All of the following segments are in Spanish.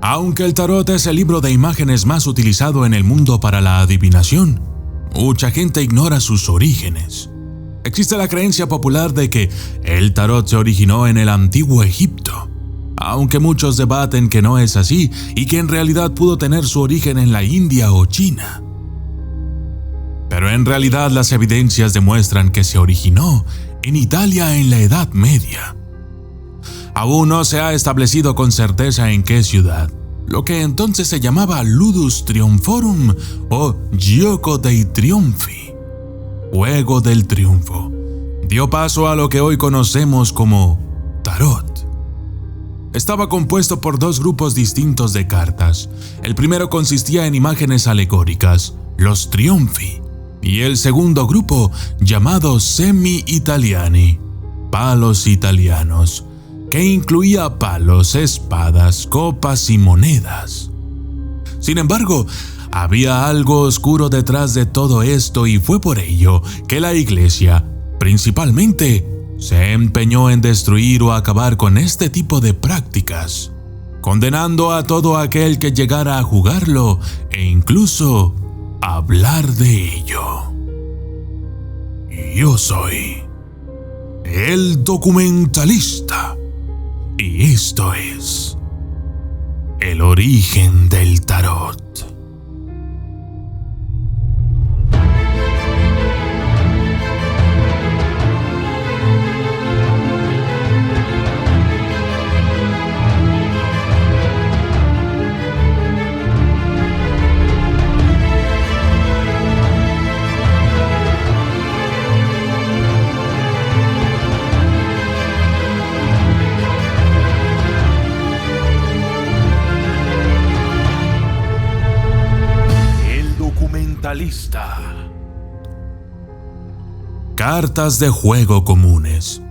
Aunque el tarot es el libro de imágenes más utilizado en el mundo para la adivinación, mucha gente ignora sus orígenes. Existe la creencia popular de que el tarot se originó en el antiguo Egipto, aunque muchos debaten que no es así y que en realidad pudo tener su origen en la India o China. Pero en realidad las evidencias demuestran que se originó en Italia en la Edad Media. Aún no se ha establecido con certeza en qué ciudad, lo que entonces se llamaba Ludus Triumphorum o Gioco dei Triunfi, Juego del Triunfo, dio paso a lo que hoy conocemos como tarot. Estaba compuesto por dos grupos distintos de cartas. El primero consistía en imágenes alegóricas, los triunfi, y el segundo grupo, llamado semi-italiani, palos italianos, que incluía palos, espadas, copas y monedas. Sin embargo, había algo oscuro detrás de todo esto y fue por ello que la Iglesia, principalmente, se empeñó en destruir o acabar con este tipo de prácticas, condenando a todo aquel que llegara a jugarlo e incluso hablar de ello. Yo soy el documentalista y esto es el origen del tarot. Cartas de juego comunes.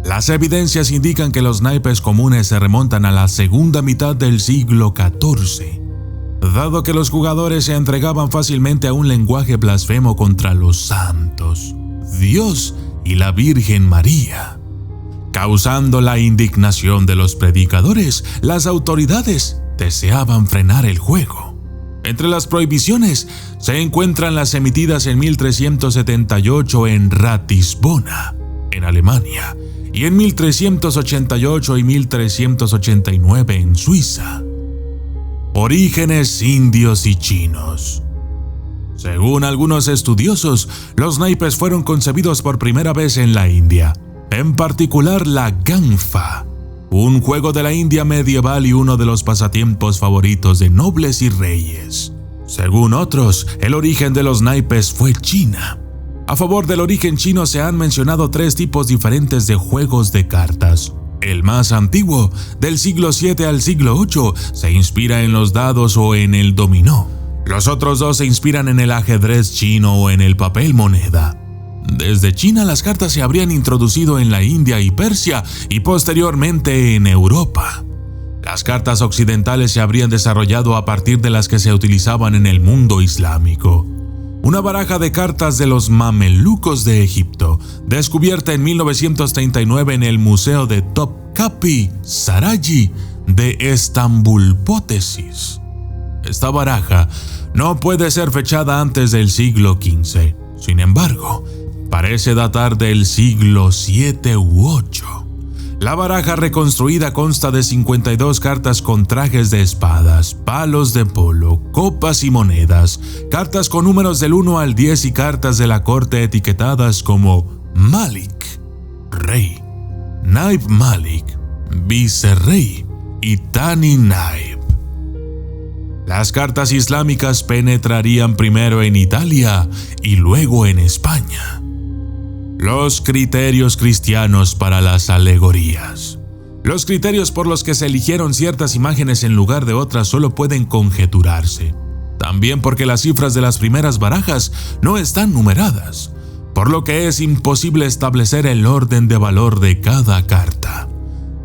Las evidencias indican que los naipes comunes se remontan a la segunda mitad del siglo XIV, dado que los jugadores se entregaban fácilmente a un lenguaje blasfemo contra los santos, Dios y la Virgen María. Causando la indignación de los predicadores, las autoridades deseaban frenar el juego. Entre las prohibiciones se encuentran las emitidas en 1378 en Ratisbona, en Alemania, y en 1388 y 1389 en Suiza. Orígenes indios y chinos. Según algunos estudiosos, los naipes fueron concebidos por primera vez en la India, en particular la ganfa, un juego de la India medieval y uno de los pasatiempos favoritos de nobles y reyes. Según otros, el origen de los naipes fue China. A favor del origen chino se han mencionado tres tipos diferentes de juegos de cartas. El más antiguo, del siglo VII al siglo VIII, se inspira en los dados o en el dominó. Los otros dos se inspiran en el ajedrez chino o en el papel moneda. Desde China las cartas se habrían introducido en la India y Persia y posteriormente en Europa. Las cartas occidentales se habrían desarrollado a partir de las que se utilizaban en el mundo islámico. Una baraja de cartas de los mamelucos de Egipto, descubierta en 1939 en el Museo de Topkapi Sarayı de Estambul-Pótesis. Esta baraja no puede ser fechada antes del siglo XV. Sin embargo, parece datar del siglo VII u VIII. La baraja reconstruida consta de 52 cartas con trajes de espadas, palos de polo, copas y monedas, cartas con números del 1 al 10 y cartas de la corte etiquetadas como Malik, rey, Naib Malik, vicerrey y Tani Naib. Las cartas islámicas penetrarían primero en Italia y luego en España. Los criterios cristianos para las alegorías. Los criterios por los que se eligieron ciertas imágenes en lugar de otras solo pueden conjeturarse. También porque las cifras de las primeras barajas no están numeradas, por lo que es imposible establecer el orden de valor de cada carta.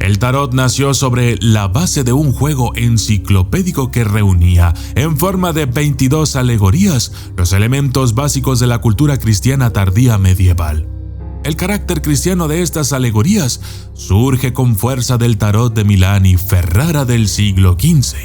El tarot nació sobre la base de un juego enciclopédico que reunía, en forma de 22 alegorías, los elementos básicos de la cultura cristiana tardía medieval. El carácter cristiano de estas alegorías surge con fuerza del tarot de Milán y Ferrara del siglo XV.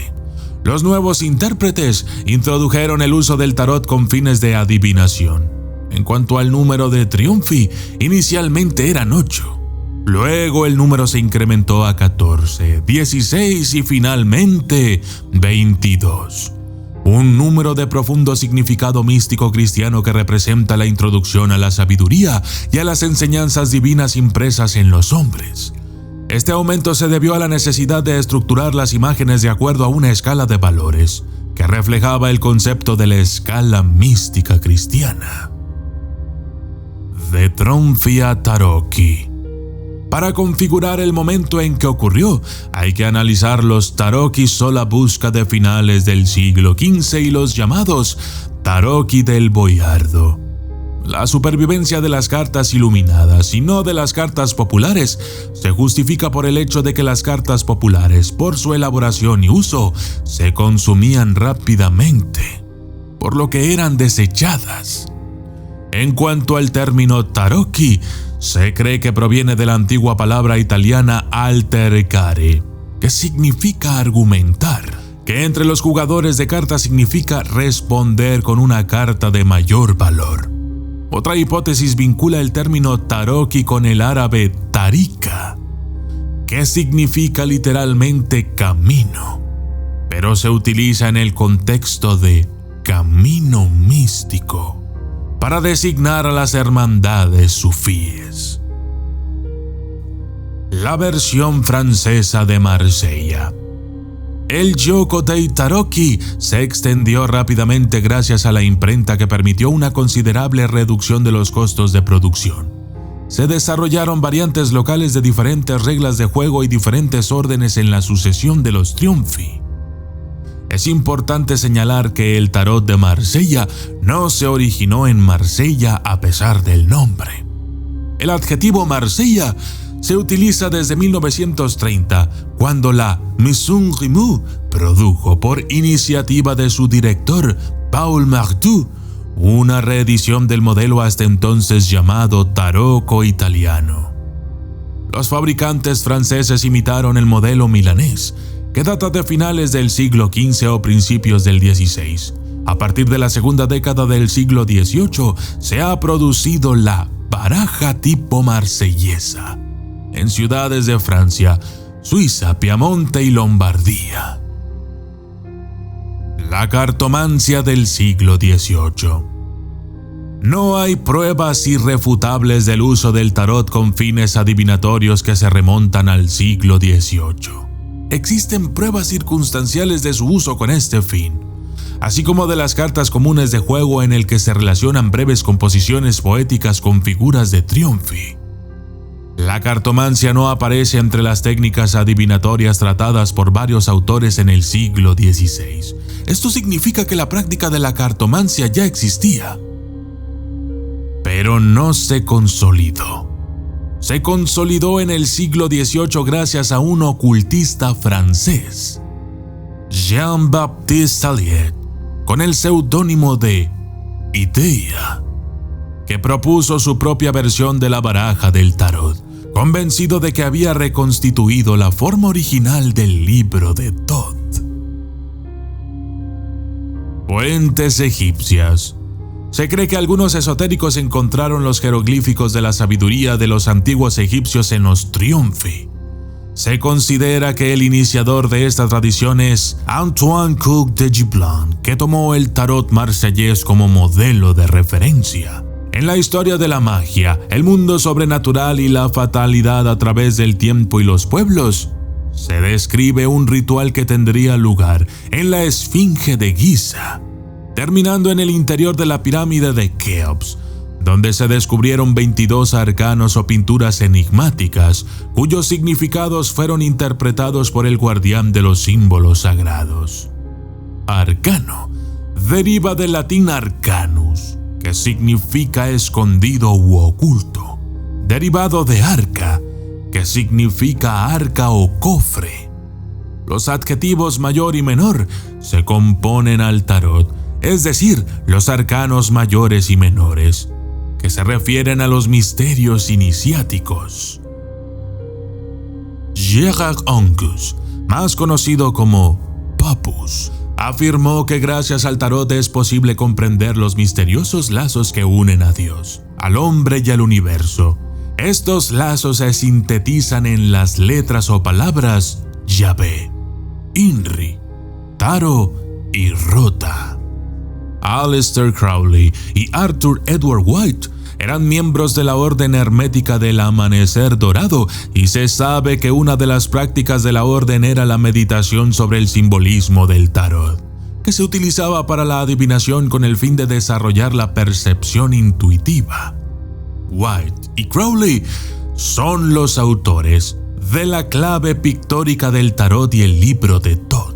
Los nuevos intérpretes introdujeron el uso del tarot con fines de adivinación. En cuanto al número de triunfi, inicialmente eran 8. Luego el número se incrementó a 14, 16 y finalmente 22. Un número de profundo significado místico cristiano que representa la introducción a la sabiduría y a las enseñanzas divinas impresas en los hombres. Este aumento se debió a la necesidad de estructurar las imágenes de acuerdo a una escala de valores, que reflejaba el concepto de la escala mística cristiana. De Triunfi a Tarocchi. Para configurar el momento en que ocurrió, hay que analizar los tarocchi sola busca de finales del siglo XV y los llamados tarocchi del boiardo. La supervivencia de las cartas iluminadas y no de las cartas populares se justifica por el hecho de que las cartas populares, por su elaboración y uso, se consumían rápidamente, por lo que eran desechadas. En cuanto al término tarocchi, se cree que proviene de la antigua palabra italiana altercare, que significa argumentar, que entre los jugadores de cartas significa responder con una carta de mayor valor. Otra hipótesis vincula el término tarocchi con el árabe tarika, que significa literalmente camino, pero se utiliza en el contexto de camino místico para designar a las hermandades sufíes. La versión francesa de Marsella. El gioco dei tarocchi se extendió rápidamente gracias a la imprenta que permitió una considerable reducción de los costos de producción. Se desarrollaron variantes locales de diferentes reglas de juego y diferentes órdenes en la sucesión de los triunfi. Es importante señalar que el tarot de Marsella no se originó en Marsella a pesar del nombre. El adjetivo Marsella se utiliza desde 1930, cuando la Maison Rémy produjo, por iniciativa de su director, Paul Martout, una reedición del modelo hasta entonces llamado Tarocco italiano. Los fabricantes franceses imitaron el modelo milanés, que data de finales del siglo XV o principios del XVI. A partir de la segunda década del siglo XVIII se ha producido la baraja tipo marsellesa en ciudades de Francia, Suiza, Piamonte y Lombardía. La cartomancia del siglo XVIII. No hay pruebas irrefutables del uso del tarot con fines adivinatorios que se remontan al siglo XVIII. Existen pruebas circunstanciales de su uso con este fin, así como de las cartas comunes de juego en el que se relacionan breves composiciones poéticas con figuras de triunfi. La cartomancia no aparece entre las técnicas adivinatorias tratadas por varios autores en el siglo XVI. Esto significa que la práctica de la cartomancia ya existía, pero no se consolidó. Se consolidó en el siglo XVIII gracias a un ocultista francés, Jean-Baptiste Sallier, con el seudónimo de Idea, que propuso su propia versión de la baraja del tarot, convencido de que había reconstituido la forma original del libro de Thoth. Fuentes egipcias. Se cree que algunos esotéricos encontraron los jeroglíficos de la sabiduría de los antiguos egipcios en los triunfi. Se considera que el iniciador de esta tradición es Antoine Cook de Gibelin, que tomó el tarot marsellés como modelo de referencia. En la historia de la magia, el mundo sobrenatural y la fatalidad a través del tiempo y los pueblos, se describe un ritual que tendría lugar en la Esfinge de Giza, terminando en el interior de la pirámide de Keops, donde se descubrieron 22 arcanos o pinturas enigmáticas, cuyos significados fueron interpretados por el guardián de los símbolos sagrados. Arcano deriva del latín arcanus, que significa escondido u oculto, derivado de arca, que significa arca o cofre. Los adjetivos mayor y menor se componen al tarot, es decir, los arcanos mayores y menores, que se refieren a los misterios iniciáticos. Gerard Angus, más conocido como Papus, afirmó que gracias al tarot es posible comprender los misteriosos lazos que unen a Dios, al hombre y al universo. Estos lazos se sintetizan en las letras o palabras Yahvé, Inri, Taro y Rota. Aleister Crowley y Arthur Edward White eran miembros de la Orden Hermética del Amanecer Dorado, y se sabe que una de las prácticas de la orden era la meditación sobre el simbolismo del tarot, que se utilizaba para la adivinación con el fin de desarrollar la percepción intuitiva. White y Crowley son los autores de la clave pictórica del tarot y el libro de Thoth,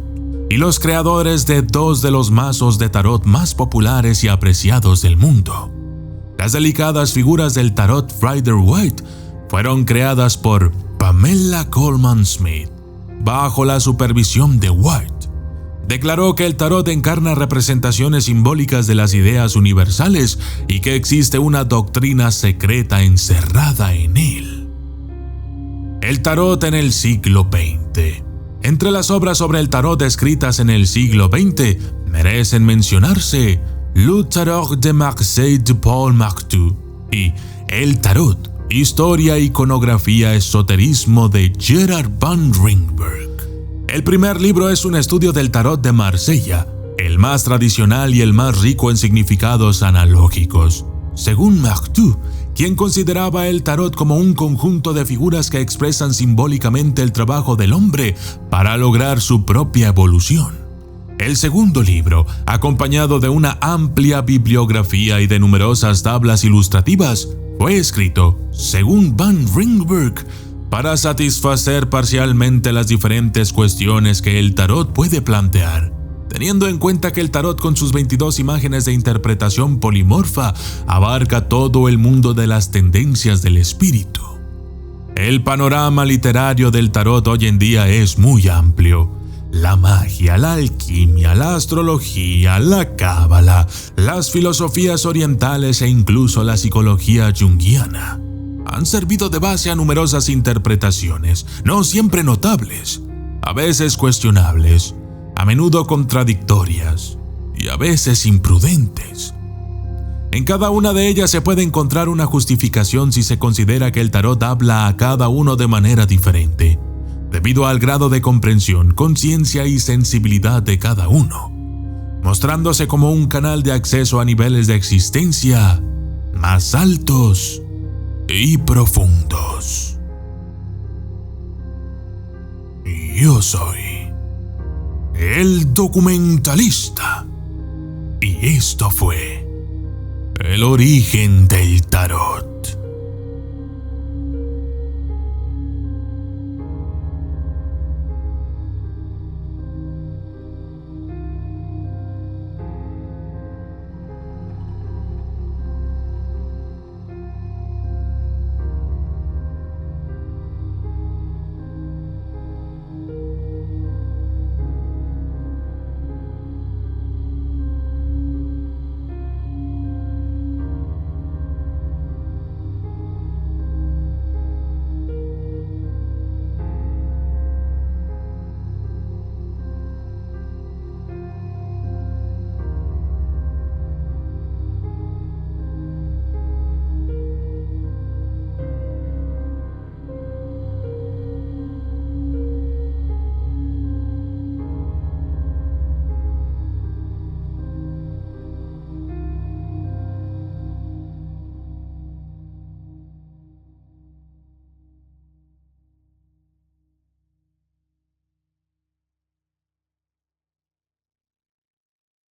y los creadores de dos de los mazos de tarot más populares y apreciados del mundo. Las delicadas figuras del tarot Rider-Waite fueron creadas por Pamela Colman Smith, bajo la supervisión de White. Declaró que el tarot encarna representaciones simbólicas de las ideas universales y que existe una doctrina secreta encerrada en él. El tarot en el siglo XX. Entre las obras sobre el tarot escritas en el siglo XX merecen mencionarse Le Tarot de Marseille de Paul Martu y El Tarot, Historia, Iconografía, Esoterismo de Gerard van Ringberg. El primer libro es un estudio del tarot de Marsella, el más tradicional y el más rico en significados analógicos. Según Martu, quien consideraba el tarot como un conjunto de figuras que expresan simbólicamente el trabajo del hombre para lograr su propia evolución. El segundo libro, acompañado de una amplia bibliografía y de numerosas tablas ilustrativas, fue escrito, según Van Ringberg, para satisfacer parcialmente las diferentes cuestiones que el tarot puede plantear, teniendo en cuenta que el tarot con sus 22 imágenes de interpretación polimorfa abarca todo el mundo de las tendencias del espíritu. El panorama literario del tarot hoy en día es muy amplio. La magia, la alquimia, la astrología, la cábala, las filosofías orientales e incluso la psicología junguiana han servido de base a numerosas interpretaciones, no siempre notables, a veces cuestionables, a menudo contradictorias y a veces imprudentes. En cada una de ellas se puede encontrar una justificación si se considera que el tarot habla a cada uno de manera diferente, debido al grado de comprensión, conciencia y sensibilidad de cada uno, mostrándose como un canal de acceso a niveles de existencia más altos y profundos. Yo soy el documentalista y esto fue el origen del tarot.